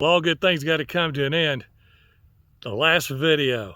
Well, all good things got to come to an end. The last video.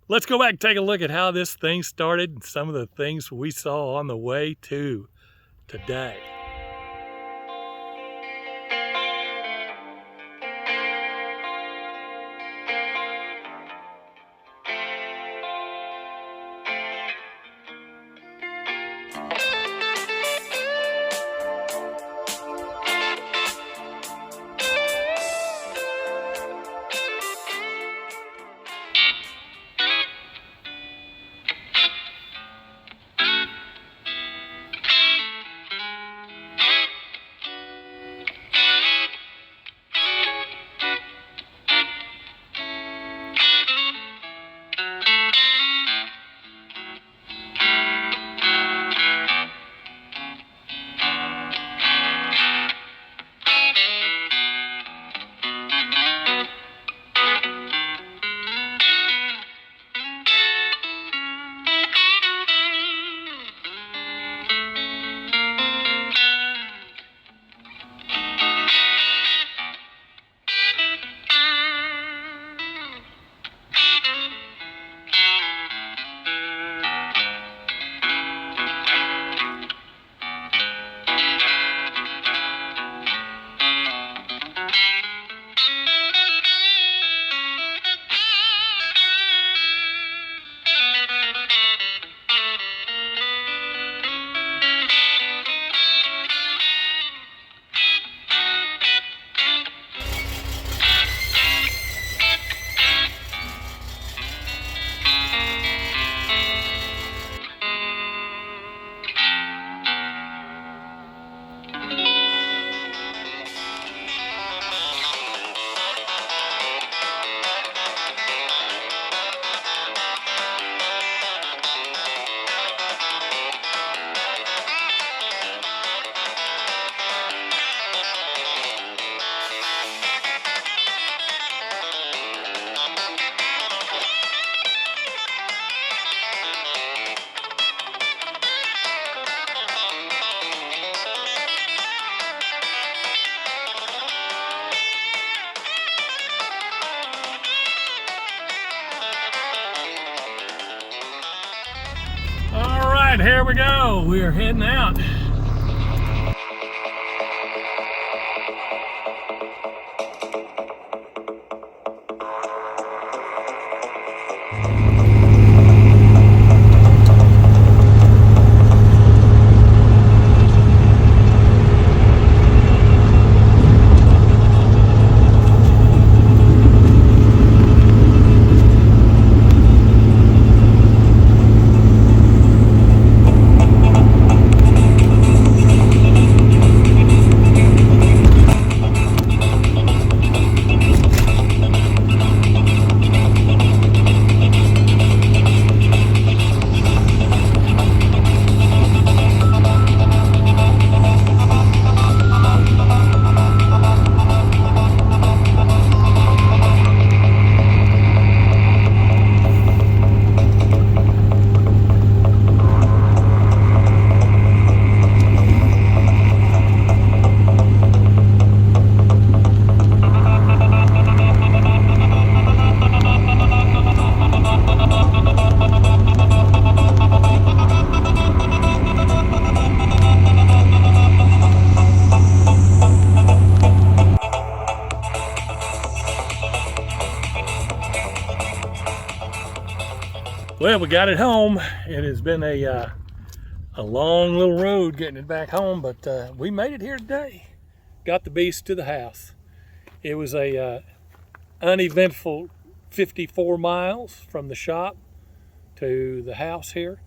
Let's go back and take a look at how this thing started and some of the things we saw on the way to today. All right, here we go. We are heading out. Well, we got it home. It has been a long little road getting it back home, but we made it here today. Got the beast to the house. It was a uneventful 54 miles from the shop to the house here,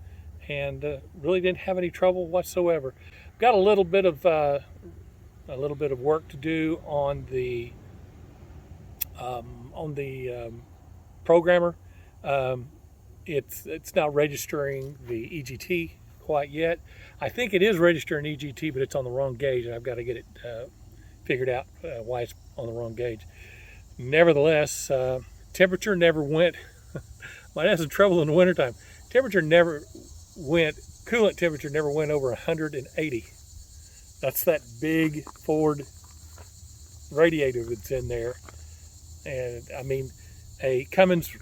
and really didn't have any trouble whatsoever. Got a little bit of work to do on the programmer. It's not registering the EGT quite yet. I think it is registering EGT, but it's on the wrong gauge, and I've got to get it figured out why it's on the wrong gauge. Nevertheless, temperature never went. Might have some trouble in the wintertime. Temperature never went. Coolant temperature never went over 180. That's that big Ford radiator that's in there. And I mean, a Cummins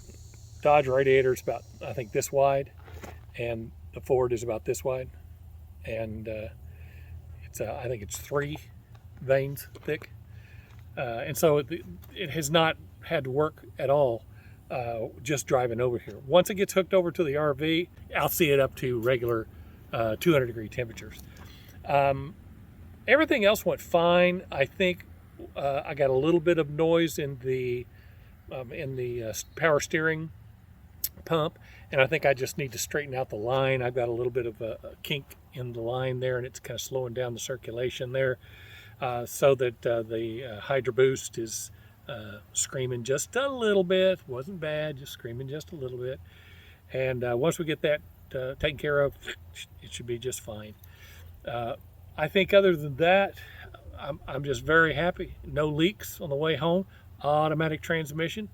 Dodge radiator is about, I think, this wide, and the Ford is about this wide, and it's I think it's 3 veins thick, and so it has not had to work at all just driving over here. Once it gets hooked over to the RV, I'll see it up to regular 200-degree temperatures. Everything else went fine. I think I got a little bit of noise in the power steering pump, and I think I just need to straighten out the line. I've got a little bit of a kink in the line there, and it's kind of slowing down the circulation there, so that the Hydro Boost is screaming just a little bit. Wasn't bad, just screaming just a little bit. And once we get that taken care of, it should be just fine. I think other than that, I'm just very happy. No leaks on the way home. Automatic transmission,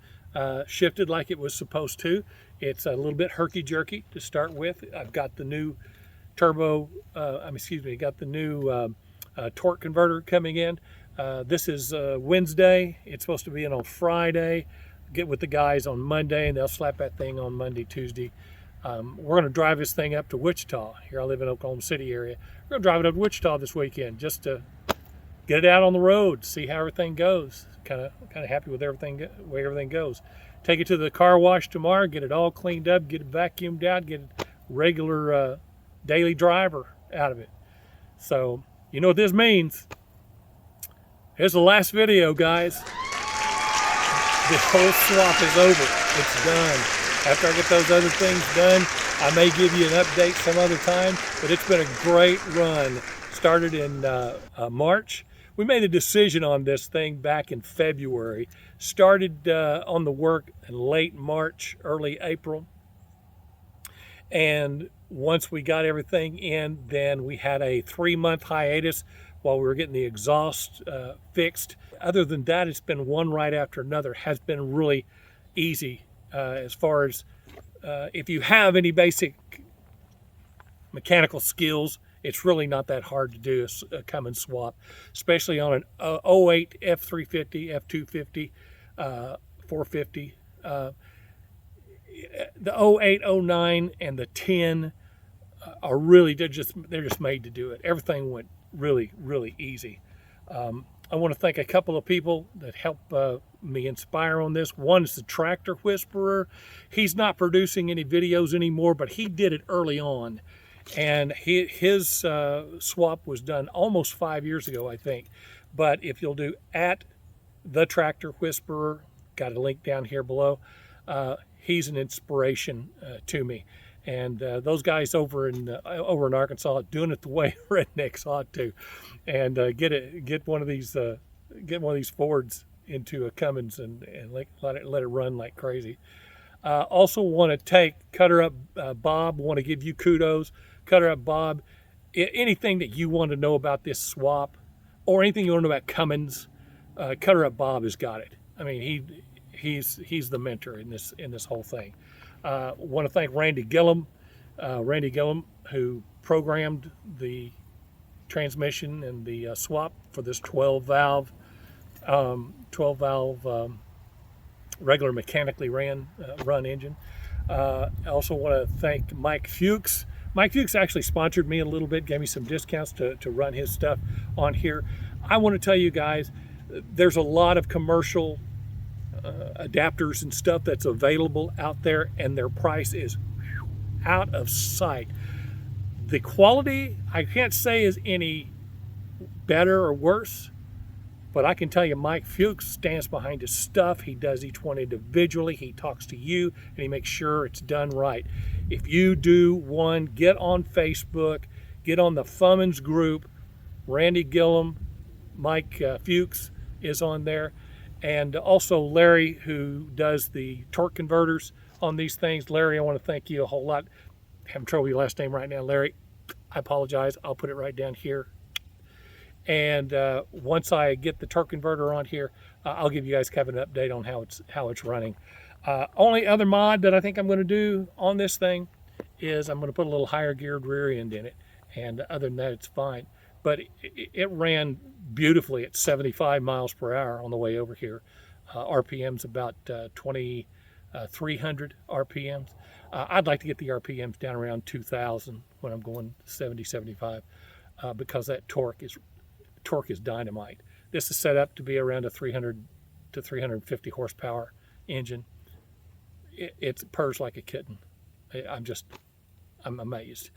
shifted like it was supposed to. It's a little bit herky-jerky to start with. I've got the new turbo, got the new torque converter coming in. This is Wednesday. It's supposed to be in on Friday. Get with the guys on Monday, and they'll slap that thing on Monday, Tuesday. We're going to drive this thing up to Wichita. Here I live in Oklahoma City area. We're going to drive it up to Wichita this weekend just to get it out on the road, see how everything goes. Kind of happy with everything, the way everything goes. Take it to the car wash tomorrow, get it all cleaned up, get it vacuumed out, get a regular daily driver out of it. So, you know what this means. Here's the last video, guys. This whole swap is over. It's done. After I get those other things done, I may give you an update some other time, but it's been a great run. Started in March. We made a decision on this thing back in February. Started on the work in late March, early April. And once we got everything in, then we had a 3-month hiatus while we were getting the exhaust fixed. Other than that, it's been one right after another. Has been really easy as far as if you have any basic mechanical skills, it's really not that hard to do a Cummins swap, especially on an 08 F350, F250, 450. The 08, 09, and the 10 are really, they're just made to do it. Everything went really, really easy. I want to thank a couple of people that helped me inspire on this. One is the Tractor Whisperer. He's not producing any videos anymore, but he did it early on. And his swap was done almost 5 years ago, I think. But if you'll do at the Tractor Whisperer, got a link down here below, he's an inspiration to me. And those guys over in Arkansas are doing it the way rednecks ought to, and get one of these Fords into a Cummins and let it run like crazy. Also want to take Cutter Up Bob. Want to give you kudos, Cutter Up Bob. Anything that you want to know about this swap, or anything you want to know about Cummins, Cutter Up Bob has got it. I mean, he's the mentor in this whole thing. Want to thank Randy GILLHAM, who programmed the transmission and the swap for this 12-valve regular mechanically run engine. I also want to thank Mike FUCHS. Mike FUCHS actually sponsored me a little bit, gave me some discounts to run his stuff on here. I want to tell you guys, there's a lot of commercial adapters and stuff that's available out there, and their price is out of sight. The quality, I can't say is any better or worse, but I can tell you Mike FUCHS stands behind his stuff. He does each one individually. He talks to you, and he makes sure it's done right. If you do one, get on Facebook, get on the Fummins group. Randy GILLHAM, Mike FUCHS is on there. And also Larry, who does the torque converters on these things. Larry, I want to thank you a whole lot. I'm having trouble with your last name right now, Larry. I apologize. I'll put it right down here. And once I get the torque converter on here, I'll give you guys kind of an update on how it's running. Only other mod that I think I'm going to do on this thing is I'm going to put a little higher geared rear end in it. And other than that, it's fine. but it ran beautifully at 75 miles per hour on the way over here. RPM's about 2,300 RPMs. I'd like to get the RPMs down around 2,000 when I'm going 70, 75, because that torque is dynamite. This is set up to be around a 300 to 350 horsepower engine. It purrs like a kitten. I'm amazed.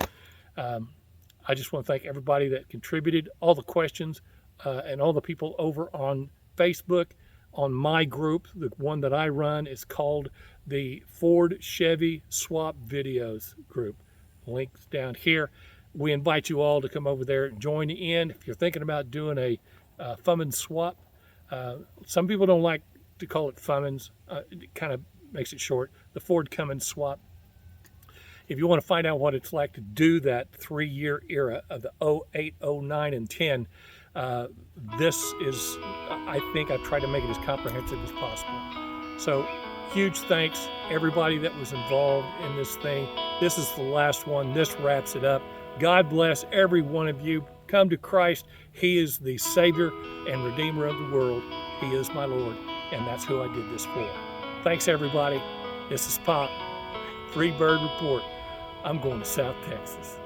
I just want to thank everybody that contributed, all the questions, and all the people over on Facebook. On my group, the one that I run is called the Ford Chevy Swap Videos group. Links down here. We invite you all to come over there and join in. If you're thinking about doing a Fummins swap, some people don't like to call it Fummins. It kind of makes it short. The Ford Cummins swap. If you want to find out what it's like to do that 3-year era of the 08, 09, and 10, this is, I think I've tried to make it as comprehensive as possible. So huge thanks everybody that was involved in this thing. This is the last one. This wraps it up. God bless every one of you. Come to Christ. He is the Savior and Redeemer of the world. He is my Lord, and that's who I did this for. Thanks everybody. This is Pop, Free Bird Report. I'm going to South Texas.